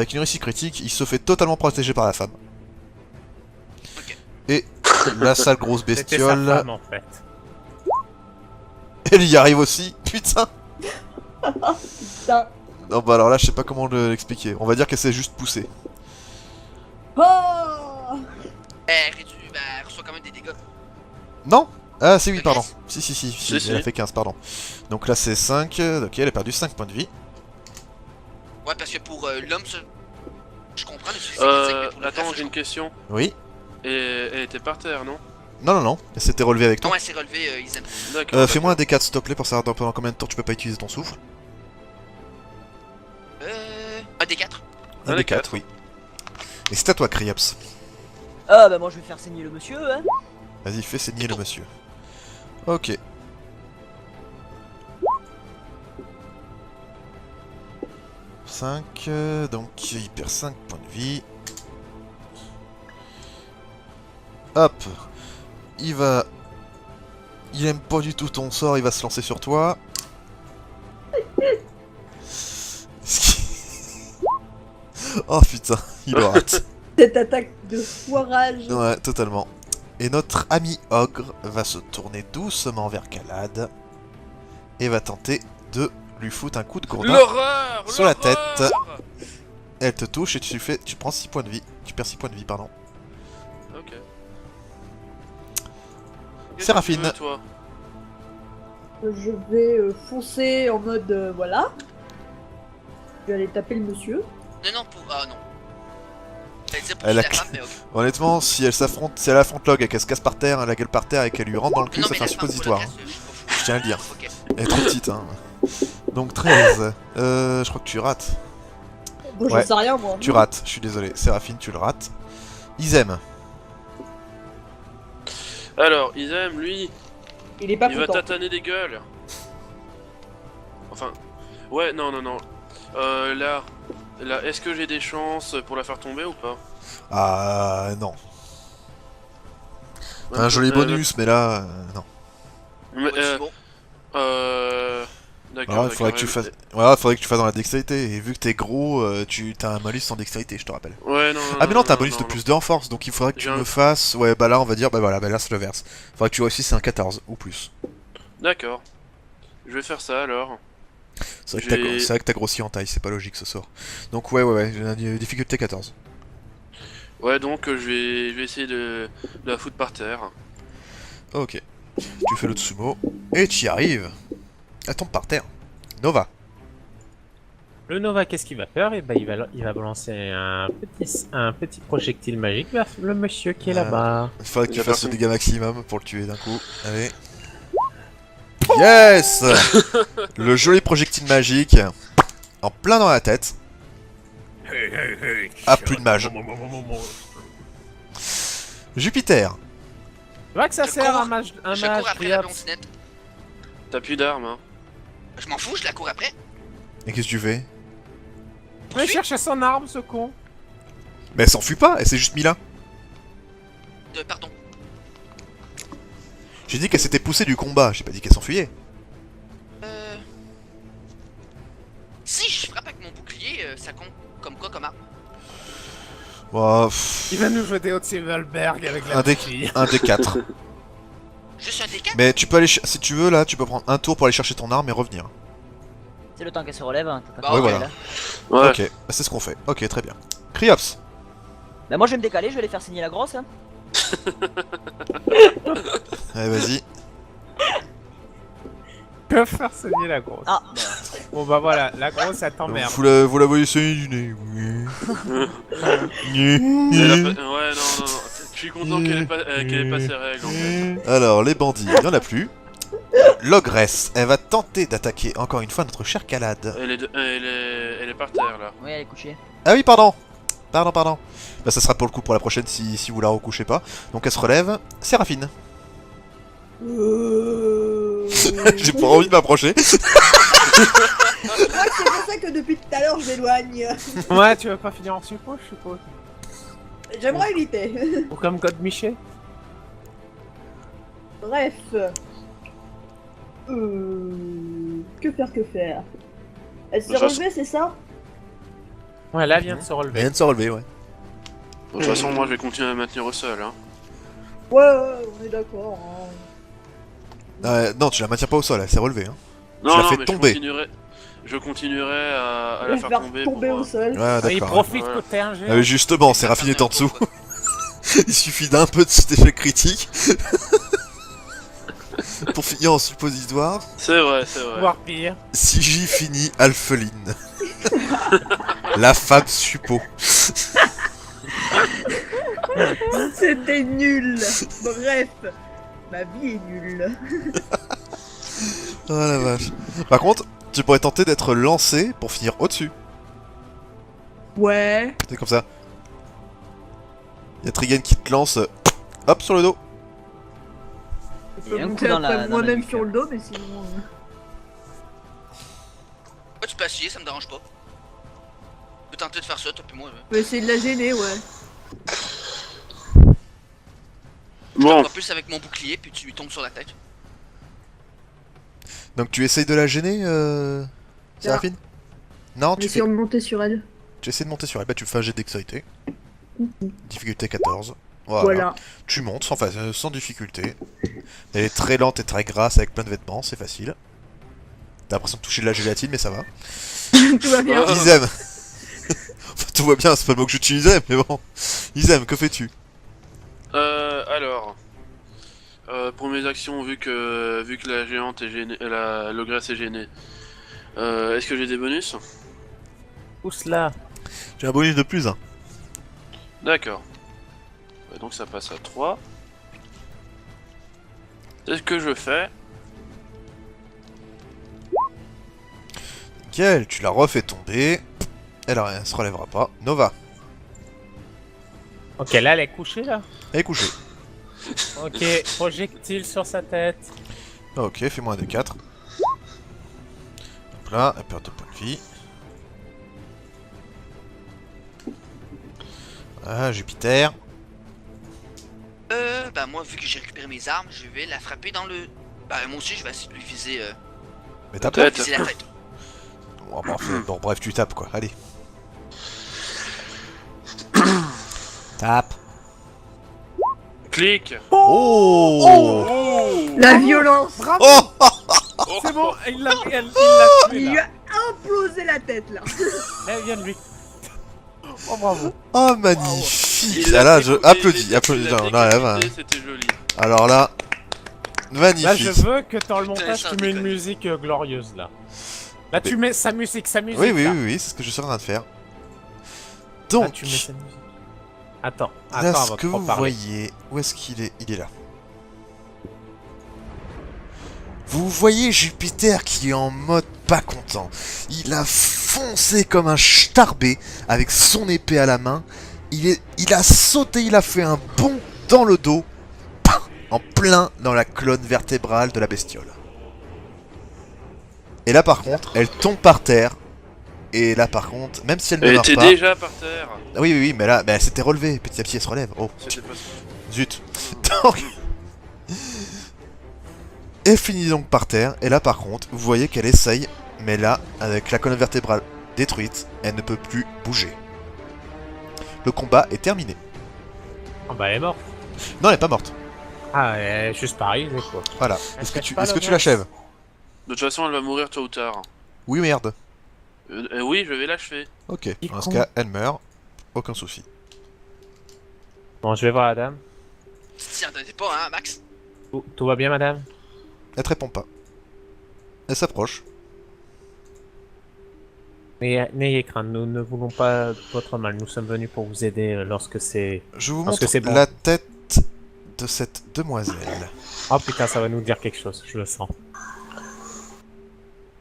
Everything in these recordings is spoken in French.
Avec une réussite critique, il se fait totalement protéger par la femme. Ok. Et la sale grosse C'était sa bestiole, femme en fait. elle y arrive aussi, putain. Putain. Non bah alors là je sais pas comment l'expliquer, on va dire qu'elle s'est juste poussée. Oh. Elle reçoit quand même des dégâts. Non. Ah si oui Ok. pardon, si, elle a fait 15 pardon. Donc là c'est 5, ok elle a perdu 5 points de vie. Ouais, parce que pour l'homme, je comprends, mais c'est critique, mais pour le Attends, reste, j'ai une question. Oui. Et elle était par terre, non? Non, elle s'était relevée avec toi. Non, elle s'est relevée, ils aiment. D'accord. Fais-moi un D4 s'il te plaît pour savoir pendant combien de temps tu peux pas utiliser ton souffle. Un des 4. Un D4 oui. Et c'est à toi Kriops. Ah bah moi je vais faire saigner le monsieur, hein. Vas-y fais saigner le monsieur. Ok. Donc il perd 5 points de vie. Hop. Il va... Il aime pas du tout ton sort, il va se lancer sur toi. Oh putain, il le rate. Cette attaque de foirage. Ouais, totalement. Et notre ami Ogre va se tourner doucement vers Kalad et va tenter de lui foutre un coup de gourdin L'horreur! sur la tête. Elle te touche et tu prends 6 points de vie. Tu perds 6 points de vie, pardon. Ok. Séraphine. Qu'est-ce que tu veux, toi? Je vais foncer en mode voilà. Je vais aller taper le monsieur. Non, pour. Ah non. Elle disait pour Elle la a femme, mais ok. Honnêtement, si elle affronte Log et qu'elle se casse par terre, la gueule par terre et qu'elle lui rentre dans le cul, Non, ça mais fait un laisse-moi pour le suppositoire. reste, je suis pas fou. Je tiens à le dire. Ok. Elle est trop petite, hein. Donc 13. Je crois que tu rates. Bon, Ouais. j'en sais rien moi. Tu rates, je suis désolé. Séraphine, tu le rates. Isem. Alors, Isem, lui, Il est pas il va content. tataner des gueules. Enfin, ouais, non. Là, est-ce que j'ai des chances pour la faire tomber ou pas? Ah non. Un joli bonus, mais là, non. Mais, Ouais, c'est bon. D'accord. Il faudrait que tu fasses. Ouais, faudrait que tu fasses dans la dextérité. Et vu que t'es gros, t'as un malus en dextérité, je te rappelle. Ouais, non. Ah mais non, t'as un bonus de plus 2 en force, donc il faudrait que tu J'ai un- me fasses... Ouais, bah là on va dire, bah voilà, bah là c'est le verse. Faudrait que tu réussisses un 14 ou plus. D'accord. Je vais faire ça alors. C'est vrai, J'ai- c'est vrai que t'as grossi en taille, c'est pas logique ce sort. Donc ouais, j'ai une difficulté 14. Ouais, donc je vais essayer de la foutre par terre. Ok. Tu fais le Tsumo, et tu y arrives. Elle tombe par terre. Nova. Le Nova, qu'est-ce qu'il va faire? Et bah, il va balancer un petit projectile magique vers le monsieur qui est là-bas. Il faudrait que tu J'ai fasses le pas dégât maximum pour le tuer d'un coup. Allez. Yes. Le joli projectile magique. En plein dans la tête. Ah, plus de mage. Jupiter. Tu vois que ça Je sert cours. un mage Je cours après la Kriops. blondinette. T'as plus d'armes, hein. Je m'en fous, je la cours après. Et qu'est-ce que tu fais? Mais cherche son arme, ce con. Mais elle s'enfuit pas, elle s'est juste mis là. Pardon. J'ai dit qu'elle s'était poussée du combat, j'ai pas dit qu'elle s'enfuyait. Si je frappe avec mon bouclier, ça compte comme quoi comme arme? Bah, Il va nous jeter au Silverberg avec la un des fille. 4. Juste un D4? Mais tu peux aller, si tu veux là, tu peux prendre un tour pour aller chercher ton arme et revenir. C'est le temps qu'elle se relève, hein. t'as pas Bah de ouais, problème, voilà. là. Ouais. Ok, bah, c'est ce qu'on fait. Ok, très bien. Kriops. Bah moi je vais me décaler, je vais aller faire saigner la grosse, hein. Allez, vas-y. Que faire saigner la grosse. Ah, Bon bah voilà, la grosse elle Donc, t'emmerde. vous la voyez saigner du nez. Oui. Ouais, non. Je suis content qu'elle ait pas ses règles en fait. Alors, les bandits, il y en a plus. L'ogresse, elle va tenter d'attaquer encore une fois notre cher Kalad. Elle est par terre là. oui elle est couchée. Ah oui, pardon. Pardon. Bah ça sera pour le coup pour la prochaine si vous la recouchez pas. Donc elle se relève. Séraphine. J'ai pas envie de m'approcher. Je crois que c'est pour ça que depuis tout à l'heure je m'éloigne. Ouais, tu vas pas finir en suppos, je suppose. J'aimerais éviter. Ou comme God Miché. Bref. Que faire? Elle s'est Ça, relevée, c'est ça? Ouais, là, elle vient de se relever. Rien de se relever, ouais. De toute façon, moi je vais continuer à me maintenir au sol. Hein. Ouais, on est d'accord. Hein. Non, tu la maintiens pas au sol, elle s'est relevée. Hein. Non, l'as non, fait mais tomber. je continuerai à la Je vais faire tomber. tomber pour, au sol. Ouais, Ah, il d'accord. profite ouais. que t'es un géant. Ah, mais justement, c'est raffiné en dessous. Il suffit d'un peu de cet échec critique pour finir en suppositoire. C'est vrai, c'est vrai. Voire pire. Si j'y finis alpheline. La femme suppo. C'était nul. Bref, ma vie est nulle. Oh la vache. Par contre, tu pourrais tenter d'être lancé pour finir au-dessus. Ouais. C'est comme ça. Y'a Trigan qui te lance, hop, sur le dos. Je peux Et un coup monter dans après la moi-même nuque. sur le dos, mais sinon. Ouais, tu peux essayer, ça me dérange pas. Tu peux tenter de faire ça, toi puis moi. Ouais. On va essayer de la gêner, ouais. Bon, En plus avec mon bouclier, puis tu lui tombes sur la tête. Donc tu essayes de la gêner, Séraphine? Non, tu Essayons de monter sur elle. essaies de monter sur elle. Bah tu fais un jet de dextérité. Difficulté 14. Voilà. Voilà. Tu montes sans difficulté. Elle est très lente et très grasse avec plein de vêtements, c'est facile. T'as l'impression de toucher de la gélatine, mais ça va. Tout va bien. Oh. Isem. Enfin, tout va bien, c'est pas le mot que j'utilisais, mais bon. Isem, que fais-tu? alors, pour mes actions, vu que la géante est gênée, l'ogresse est gênée, est-ce que j'ai des bonus? Pousse là. J'ai un bonus de plus, hein. D'accord. Donc ça passe à 3. C'est ce que je fais. Nickel, tu la refais tomber. Elle se relèvera pas. Nova, Ok, là, elle est couchée, là. elle est couchée. Ok, projectile sur sa tête. Ok, fais-moi un des 4. Hop là, elle perd 2 points de vie. Ah, Jupiter. Bah moi vu que j'ai récupéré mes armes, je vais la frapper dans le... Bah moi aussi je vais essayer de lui viser, Mais tape. Tête. viser la tête. Bon, bon, bref, tu tapes quoi, allez. Tape. Clic. Oh, La violence. Oh, C'est bon, il l'a tué, Il lui là. a implosé la tête là. Elle vient de lui. Oh, bravo. Oh, magnifique. Il Ah a là, je... découpé, applaudis, il a applaudis. On arrive, hein. décapité, c'était joli. Alors là, Là, magnifique. je veux que dans le Putain, montage, ça tu mets une déconne. musique glorieuse, là. Là, tu mets sa musique, Oui, oui, là. oui, oui, c'est ce que je suis en train de faire. Là, Donc, tu mets sa musique. Attends, là, attends, ce avant que de vous parler. voyez, où est-ce qu'il est? Il est là. Vous voyez Jupiter qui est en mode pas content. Il a foncé comme un starbé avec son épée à la main. Il a sauté, il a fait un bond dans le dos, pam, en plein dans la colonne vertébrale de la bestiole. Et là par contre, elle tombe par terre. Et là par contre, même si elle ne Elle meurt était pas... déjà par terre. Oui, oui, oui, mais là, elle s'était relevée. Petit à petit, elle se relève. Oh, C'était pas... zut. Donc... Elle finit donc par terre, et là par contre, vous voyez qu'elle essaye, mais là, avec la colonne vertébrale détruite, elle ne peut plus bouger. Le combat est terminé. Oh, bah, elle est morte. Non, elle est pas morte. Ah, elle est juste paralysée, quoi. Voilà. Elle Est-ce que cache tu, pas est-ce la que tu voix. l'achèves? De toute façon, elle va mourir tôt ou tard. Oui, merde. Oui, je vais l'achever. Ok. Il Dans ce con. cas, elle meurt. Aucun souci. Bon, je vais voir la dame. T'y attendais pas, hein, Max? Tout va bien, madame? Elle te répond pas. Elle s'approche. Mais n'ayez crainte, nous ne voulons pas votre mal. Nous sommes venus pour vous aider lorsque c'est... Je vous Parce que montre c'est bon. la tête de cette demoiselle. Oh putain, ça va nous dire quelque chose, je le sens.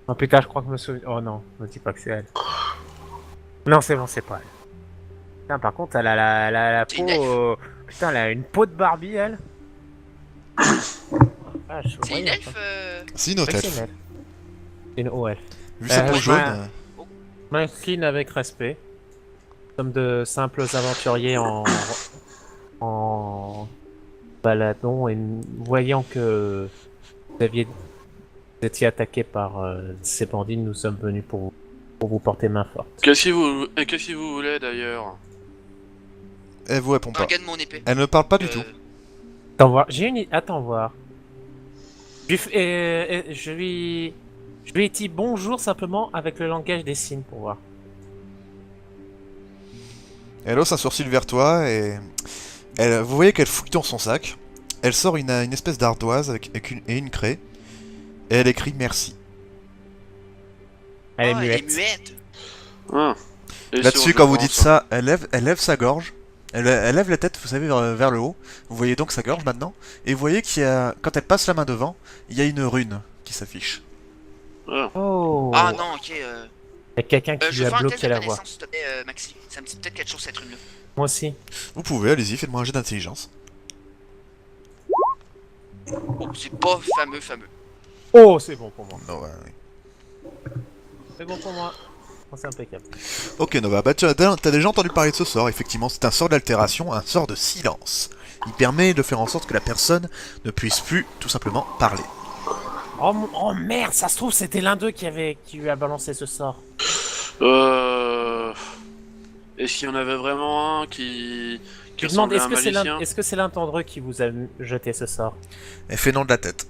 Oh putain, je crois que je me souviens... Oh non, ne dis pas que c'est elle. Non, c'est bon, c'est pas elle. Putain, par contre, elle a la C'est peau... une elfe. Putain, elle a une peau de Barbie, elle. Ah, je C'est une voyais, elfe, C'est une Oui, autre c'est une elfe. elfe. C'est une haut elfe. Vu sa peau je jaune. m'incline avec respect. Nous sommes de simples aventuriers en baladon et voyant que vous étiez attaqué par ces bandits, nous sommes venus pour vous pour vous porter main forte. Qu'est-ce que vous voulez d'ailleurs? Elle vous répond pas. Regarde mon épée. Elle ne parle pas du tout. Attends voir. J'ai une. Attends voir. Je lui dis bonjour simplement avec le langage des signes pour voir. Elle hausse un sourcil vers toi et vous voyez qu'elle fouille dans son sac. Elle sort une espèce d'ardoise avec une craie et elle écrit merci. Elle est Ah, muette. Ah. Et Là-dessus, sur quand le vous vent, dites ça, elle lève sa gorge. Elle lève la tête, vous savez, vers le haut. Vous voyez donc sa gorge maintenant. Et vous voyez qu'il y a, quand elle passe la main devant, il y a une rune qui s'affiche. Ah. Oh. Ah non, ok. Il y a quelqu'un qui Je lui fais a un test bloqué de la voie. connaissance, s'il te plaît, Maxi. Ça me dit peut-être quelque chose cette rune-là. Moi aussi. Vous pouvez, allez-y, faites-moi un jet d'intelligence. Oh, c'est pas fameux. Oh, c'est bon pour moi. Non, ouais, oui. C'est bon pour moi. Oh, c'est impeccable. Ok Nova, bah t'as déjà entendu parler de ce sort, effectivement, c'est un sort d'altération, un sort de silence. Il permet de faire en sorte que la personne ne puisse plus tout simplement parler. Oh merde, ça se trouve c'était l'un d'eux qui lui a balancé ce sort. Est-ce qu'il y en avait vraiment un qui Je me demande, ressemblait à un magicien? est-ce que c'est l'un d'entre eux qui vous a jeté ce sort? Elle fait non de la tête.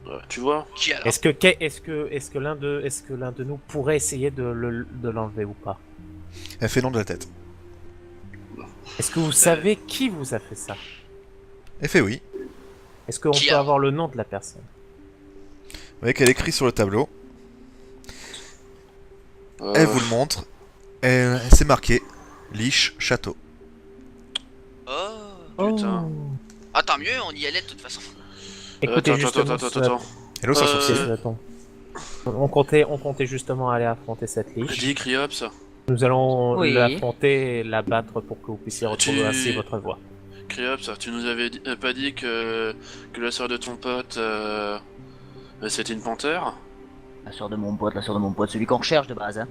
Ouais, tu vois? Qui alors? Est-ce que l'un de nous pourrait essayer de l'enlever ou pas? Elle fait non de la tête. Est-ce que vous savez qui vous a fait ça? Elle fait oui. Est-ce qu'on Qui peut a- avoir le nom de la personne? Vous voyez qu'elle écrit sur le tableau. Elle vous le montre. Elle s'est marqué Liche Château. Oh. Putain. Ah, tant mieux, on y allait de toute façon. Écoutez Attends, justement, attends. Elle hausse un sourcil. On comptait justement aller affronter cette liche. Dis Criops. Nous allons Oui. l'affronter et l'abattre pour que vous puissiez retrouver ainsi votre voix. Criops, tu nous avais pas dit que la sœur de ton pote, c'était une panthère? La sœur de mon pote, celui qu'on recherche de base, hein.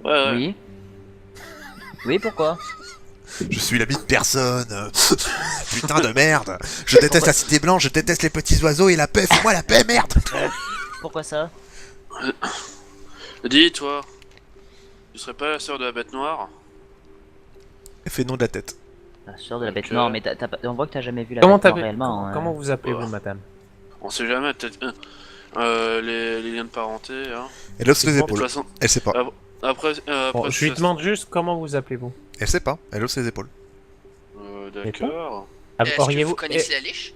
Ouais. Oui. Oui, pourquoi? Je suis l'ami de personne. Putain de merde. Je déteste la cité blanche, je déteste les petits oiseaux et la paix. Fais-moi la paix, merde. Pourquoi ça? Dis, toi, tu serais pas la sœur de la bête noire? Elle fait non de la tête. La sœur de la bête Ok. noire, mais on voit que t'as jamais vu la Comment bête noire t'appelles réellement. hein. Comment vous appelez-vous, madame? On sait jamais, peut-être les liens de parenté, hein. Elle hausse les bon, De toute épaules. façon, Elle sait pas. après, Bon, je lui demande juste comment vous appelez-vous. Elle sait pas. Elle hausse les épaules. D'accord. Est-ce que Auriez-vous vous connaissez la liche?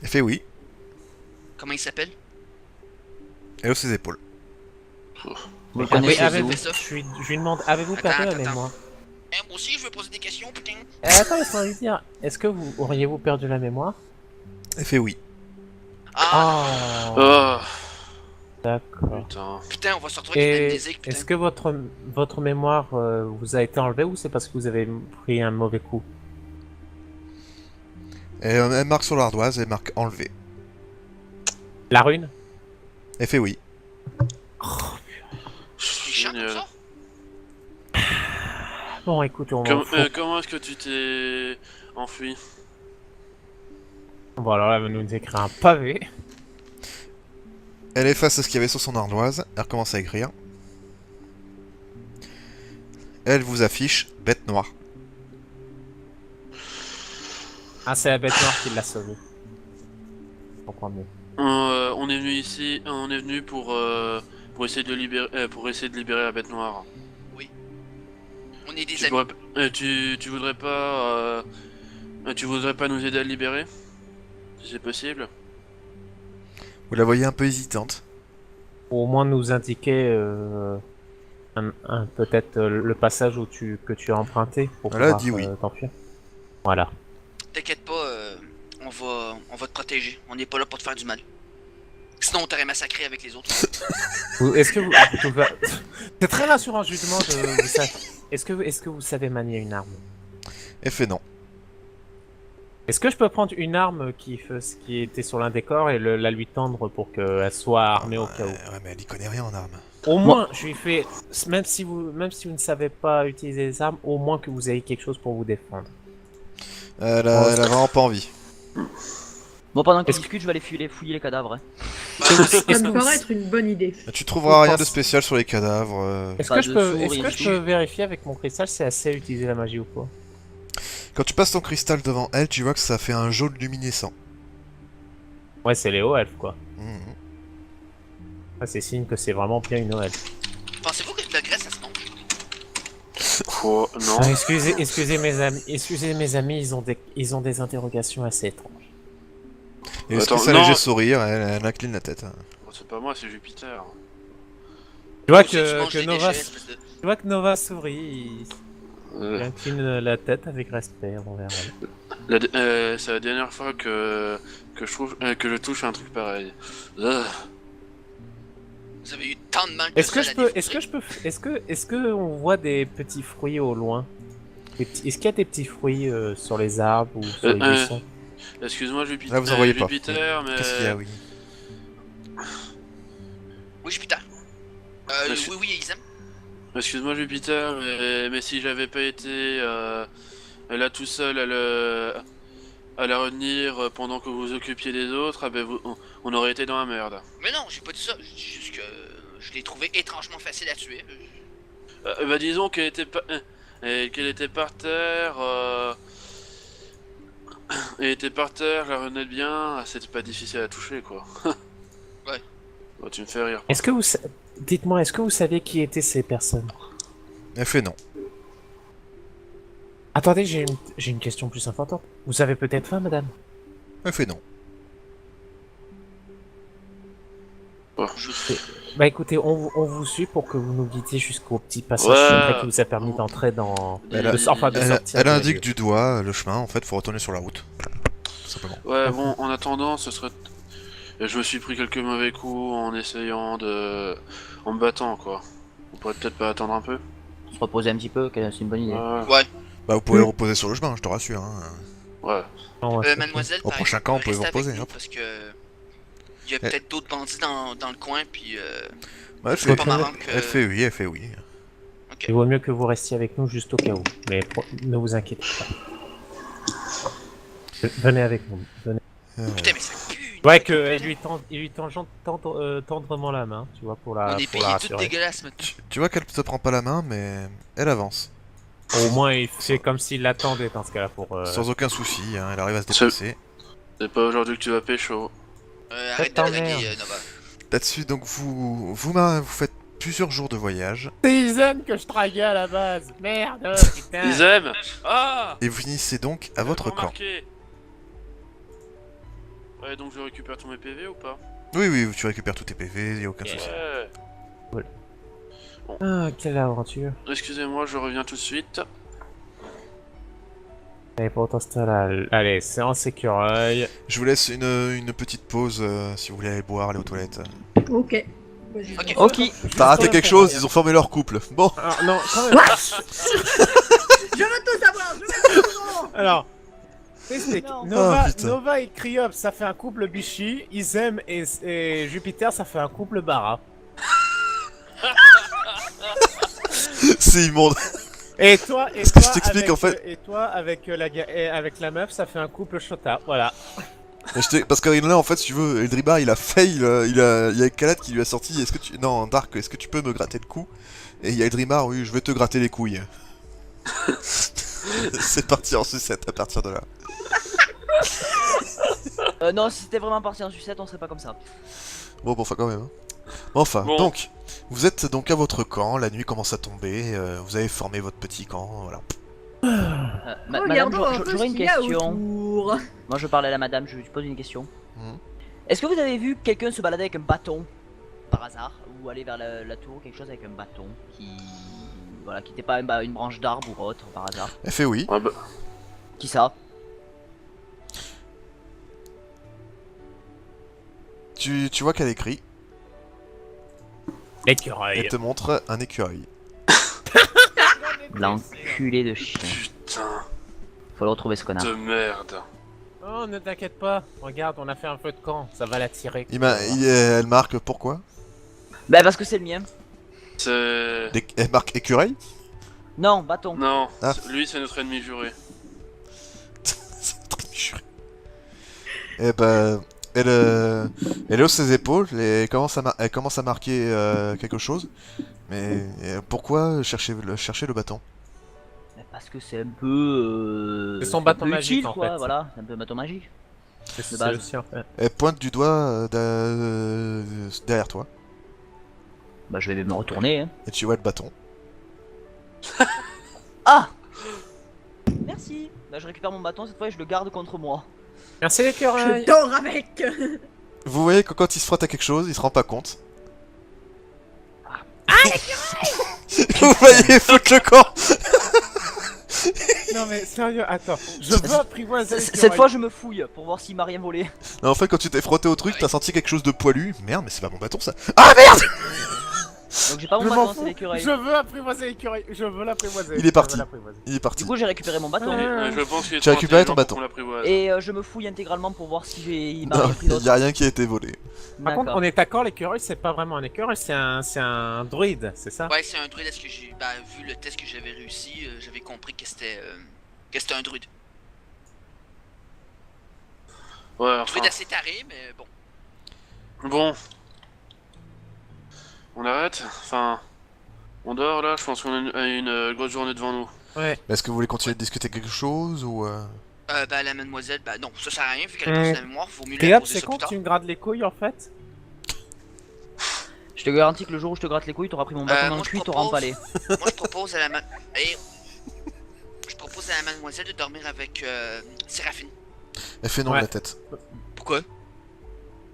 Elle fait oui. Comment il s'appelle? Elle hausse les épaules. Vous le Oui, connaissez avez-vous- où? je lui demande, avez-vous perdu la Attends. mémoire? Moi aussi, je veux poser des questions, putain. Attends, laisse-moi lui dire. Est-ce que auriez-vous perdu la mémoire? Elle fait oui. Ah, Oh, Oh, d'accord. putain. putain, on va se retrouver avec une Et amnésique, putain. est-ce que votre mémoire vous a été enlevée ou c'est parce que vous avez pris un mauvais coup? Elle marque sur l'ardoise, elle marque enlevé. La rune? Elle fait oui. C'est chiant comme Génial. ça? Bon, écoutez, on va... Comment est-ce que tu t'es enfui? Bon, alors là, elle va nous écrire un pavé. Elle efface ce qu'il y avait sur son ardoise. Elle recommence à écrire. Elle vous affiche bête noire. Ah, c'est la bête noire qui l'a sauvé. Je comprends mieux. On est venu ici, on est venu pour essayer de libérer la bête noire. On est des Tu, amis. pourrais- tu voudrais pas nous aider à le libérer? Si c'est possible. Vous la voyez un peu hésitante. Ou au moins nous indiquer peut-être le passage que tu as emprunté pour Elle a pouvoir dit oui. t'enfuir. Voilà. T'inquiète pas, on va te protéger. On n'est pas là pour te faire du mal. Sinon, on t'aurait massacré avec les autres. Est-ce que vous... C'est très rassurant, je lui demande... Est-ce que vous savez manier une arme? Elle fait non. Est-ce que je peux prendre une arme qui était sur l'un des corps et la lui tendre pour qu'elle soit armée au cas où? Ouais, mais elle y connaît rien en armes. Au moins, je lui fais... Même si vous ne savez pas utiliser les armes, au moins que vous ayez quelque chose pour vous défendre. Elle a vraiment pas envie. Bon, pendant qu'on Est-ce discute, je vais aller fouiller les cadavres. hein. Ça me paraît être une bonne idée. Tu trouveras rien de pense- spécial sur les cadavres. Est-ce Pas que, de je peux, souris, est-ce que rien je peux vérifier avec mon cristal si c'est assez à utiliser la magie ou pas? Quand tu passes ton cristal devant elle, tu vois que ça fait un jaune luminescent. Ouais, c'est les hauts elfes quoi. Mhm. Ouais, c'est signe que c'est vraiment bien une elfe. Pensez-vous que de la graisse, ça se mange? Oh, non. Ah, excusez mes amis, ils ont des interrogations assez étranges. Et est-ce Attends, que ça non. léger sourire, elle incline la tête. Oh, c'est pas moi, c'est Jupiter. Tu vois Tu manges que des Nova, déchets, espèce de- tu vois que Nova sourit, il Euh, incline la tête avec respect envers elle. c'est la dernière fois que je touche à un truc pareil. Vous avez eu tant de mal que Est-ce que ça je à la peux, est-ce que on voit des petits fruits au loin? Est-ce qu'il y a des petits fruits sur les arbres ou sur les buissons? Excuse-moi Jupiter. Là, vous en voyez pas. Jupiter, mais... Qu'est-ce qu'il y a, oui? Oui, Jupiter. Monsieur- Oui, Isam. Excuse-moi Jupiter, mais si j'avais pas été là tout seul à la retenir pendant que vous vous occupiez des autres, ah ben on aurait été dans la merde. Mais non, j'ai pas dit ça. Je dis juste que je l'ai trouvé étrangement facile à tuer. Bah disons qu'elle était qu'elle était par terre, elle était par terre, la retenait bien, c'était pas difficile à toucher quoi. Ouais. Bah, tu me fais rire. Est-ce que dites-moi, est-ce que vous savez qui étaient ces personnes? Elle fait non. Attendez, j'ai une question plus importante. Vous avez peut-être faim, madame? Elle fait non. Bah écoutez, on vous suit pour que vous nous guidiez jusqu'au petit passage Ouais. secret qui vous a permis d'entrer dans... Elle a- de sortir Elle de la indique ville. du doigt le chemin, en fait, faut retourner sur la route. Tout simplement. Ouais bon, en attendant, ce serait... Je me suis pris quelques mauvais coups en essayant de... en me battant quoi. On pourrait peut-être pas attendre un peu. Se reposer un petit peu, c'est une bonne idée. Ouais. Bah, vous pouvez reposer sur le chemin, je te rassure. Hein. Ouais. Non, ouais, c'est- Mademoiselle, Au par prochain exemple, camp, vous pouvez restez vous reposer, avec nous, hop. parce que il y a peut-être d'autres bandits dans le coin, puis Ouais, elle c'est fait, pas marrant que... elle fait oui, elle fait oui. Ok. Il vaut mieux que vous restiez avec nous juste au cas où. Mais ne vous inquiétez pas. Venez avec nous. Venez. Putain, mais ça pue! Ouais, que il lui tend tendrement la main, tu vois, pour On la, est pour payé la tout rassurer. dégueulasse maintenant. Tu vois qu'elle te prend pas la main, mais elle avance. Au moins, il fait comme s'il l'attendait dans ce cas-là pour... Sans aucun souci, hein, elle arrive à se C'est- déplacer. C'est pas aujourd'hui que tu vas pécho. Arrête de Attends, blaguer, merde. Nova. Là-dessus, donc vous faites plusieurs jours de voyage C'est Izen que je draguais à la base. Merde, putain. Ils aiment. Ah. et vous finissez donc à votre camp. Remarqué. Ouais, donc je récupère tous mes PV ou pas? Oui, oui, tu récupères tous tes PV, y a aucun Yeah. souci. Ouais. Ah, quelle aventure. Excusez-moi, je reviens tout de suite. Et pourtant, c'était là. Allez, séance écureuil. Je vous laisse une petite pause si vous voulez aller boire, aller aux toilettes. Ok. Vas-y. Ok. Ok. T'as raté quelque chose, ils ont formé leur couple. Bon, Alors, non, quand même. Je veux tout savoir, je veux tout savoir. Alors, t'expliques. Non. Nova, Ah, putain. Nova et Cryop, ça fait un couple Bichi. Isem et Jupiter, ça fait un couple Bara. c'est immonde. Et toi, et Parce que toi, je t'explique, avec, en fait. et toi avec avec la meuf, ça fait un couple Shota. Voilà. Parce que là, en fait, si tu veux, Eldribar, il a fail, il y a Khaled qui lui a sorti, est-ce que tu... Non, Dark, est-ce que tu peux me gratter le cou? Et il y a Eldrimar, oui, je vais te gratter les couilles. C'est parti en sucette à partir de là. Non, si c'était vraiment parti en sucette, on serait pas comme ça. Bon, enfin quand même. Hein. Enfin, Bon. donc, vous êtes donc à votre camp, la nuit commence à tomber, vous avez formé votre petit camp, voilà. Madame, Regardons un peu j'aurais ce une qu'il y a question. autour. Moi, je parle à la madame, je lui pose une question. Mhm. Est-ce que vous avez vu quelqu'un se balader avec un bâton par hasard, ou aller vers la tour, quelque chose avec un bâton qui, voilà, qui n'était pas une branche d'arbre ou autre par hasard? Elle fait oui. Ouais, bah, Qui ça? Tu vois qu'elle écrit, L'écureuil. elle te montre un écureuil. L'enculé de chien. putain Faut le retrouver ce connard. de merde. Oh, ne t'inquiète pas. Regarde, on a fait un feu de camp. Ça va l'attirer. Elle marque pourquoi? Bah parce que c'est le mien. C'est... Elle marque écureuil? Non, bâton. Non, Ah. lui c'est notre ennemi juré. C'est très juré. Eh ben, Elle hausse ses épaules et elle commence à marquer quelque chose. Mais pourquoi chercher le bâton? Mais parce que c'est un peu. C'est son un bâton peu magique, utile, en quoi, fait. Voilà, c'est un peu un bâton magique. C'est base. aussi en fait. Elle pointe du doigt derrière toi. Bah, je vais me retourner. Hein. Et tu vois le bâton. Ah Merci. Bah, je récupère mon bâton cette fois et je le garde contre moi. Merci l'écureuil. Je dors avec. Vous voyez que quand il se frotte à quelque chose, il se rend pas compte. Vous voyez foutre le camp. Non mais sérieux, attends. Je veux apprivoiser l'écureuil. Cette fois, je me fouille pour voir s'il m'a rien volé. Non, en fait, quand tu t'es frotté au truc, t'as senti quelque chose de poilu. Merde, mais c'est pas mon bâton ça. Ah merde! Donc j'ai pas mon Je m'en bâton, fous. c'est l'écureuil. Je veux apprivoiser l'écureuil. Je veux l'apprivoiser. Il est parti. Je veux l'apprivoiser. Il est parti. Du coup, j'ai récupéré mon bâton. Ouais. Je pense qu'il est Tu as trop récupéré ton intelligent bâton. pour qu'on l'apprivoise. Et je me fouille intégralement pour voir si il m'a Non, rien pris il d'autre. y a rien qui a été volé. Par contre, D'accord. on est d'accord, l'écureuil c'est pas vraiment un écureuil, c'est un druide, c'est ça? Ouais, c'est un druide. Est-ce que j'ai. Bah, vu le test que j'avais réussi, j'avais compris que c'était un druide. Ouais, Un enfin. druide assez taré, mais bon. Bon. On arrête? Enfin. On dort là, je pense qu'on a une grosse journée devant nous. Ouais. Est-ce que vous voulez continuer de discuter quelque chose ou Bah, la mademoiselle, bah non, ça sert à rien, vu qu'elle a perdu la mémoire, vaut mieux la Cléop, poser c'est ça con plus que tard. tu me grades les couilles en fait? Je te garantis que le jour où je te gratte les couilles, t'auras pris mon bâton dans moi, le je cul, propose- t'auras empalé. Moi, je propose à la Je propose à la mademoiselle de dormir avec Séraphine. elle fait non Ouais. de la tête. Pourquoi?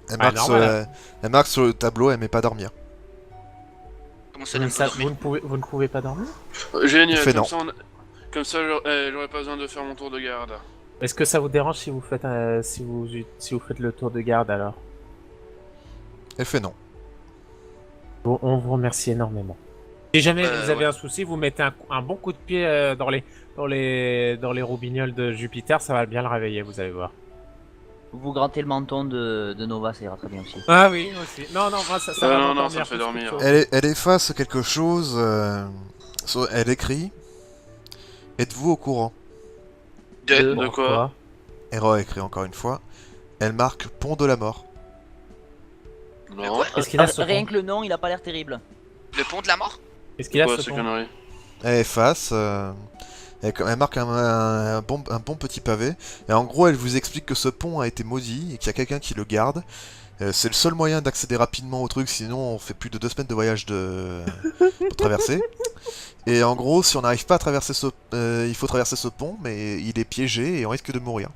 normal, Elle marque sur le tableau, elle met pas dormir. Comment ça, Vous ne ne, pas dormir? vous ne pouvez pas dormir? Génial, Fais comme non. ça, comme ça j'aurais pas besoin de faire mon tour de garde. Est-ce que ça vous dérange si vous faites si vous faites le tour de garde alors? Elle fait non. Bon, on vous remercie énormément. Si jamais vous avez ouais. un souci, vous mettez un bon coup de pied dans les roubignoles de Jupiter, ça va bien le réveiller, vous allez voir. Vous grattez le menton de Nova, ça ira très bien aussi. Ah oui, aussi. Non, moi, ça va non, m'endormir ça me fait plus dormir. qu'autre chose. Elle efface quelque chose. Elle écrit. Êtes-vous au courant? De... De quoi? Hero écrit encore une fois. Elle marque Pont de la Mort. Non. quoi? Est-ce qu'il a ce Rien pont? que le nom, il a pas l'air terrible. Le pont de la mort? Est-ce qu'il a Quoi, ce ces pont? conneries? Elle efface. Elle marque un bon petit pavé. Et en gros, elle vous explique que ce pont a été maudit et qu'il y a quelqu'un qui le garde. C'est le seul moyen d'accéder rapidement au truc, sinon on fait plus de 2 semaines de voyage pour traverser. Et en gros, si on n'arrive pas à traverser il faut traverser ce pont, mais il est piégé et on risque de mourir.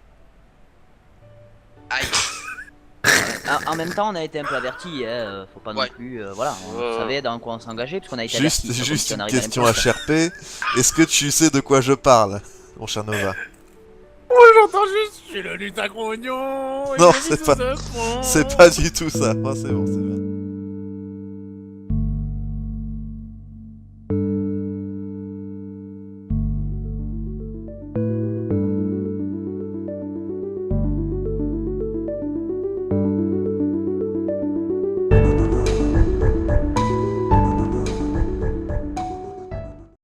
Aïe. En même temps, on a été un peu avertis, hein, faut pas non Ouais. plus. Voilà, on Ouais. savait dans quoi on s'engageait, puisqu'on a été Juste avertis. juste on une arrive à question à l'impulse. HRP. Est-ce que tu sais de quoi je parle, mon cher Nova? J'entends juste, je suis le lutin grognon. Non, c'est pas du tout ça. Oh, c'est bon, c'est bien.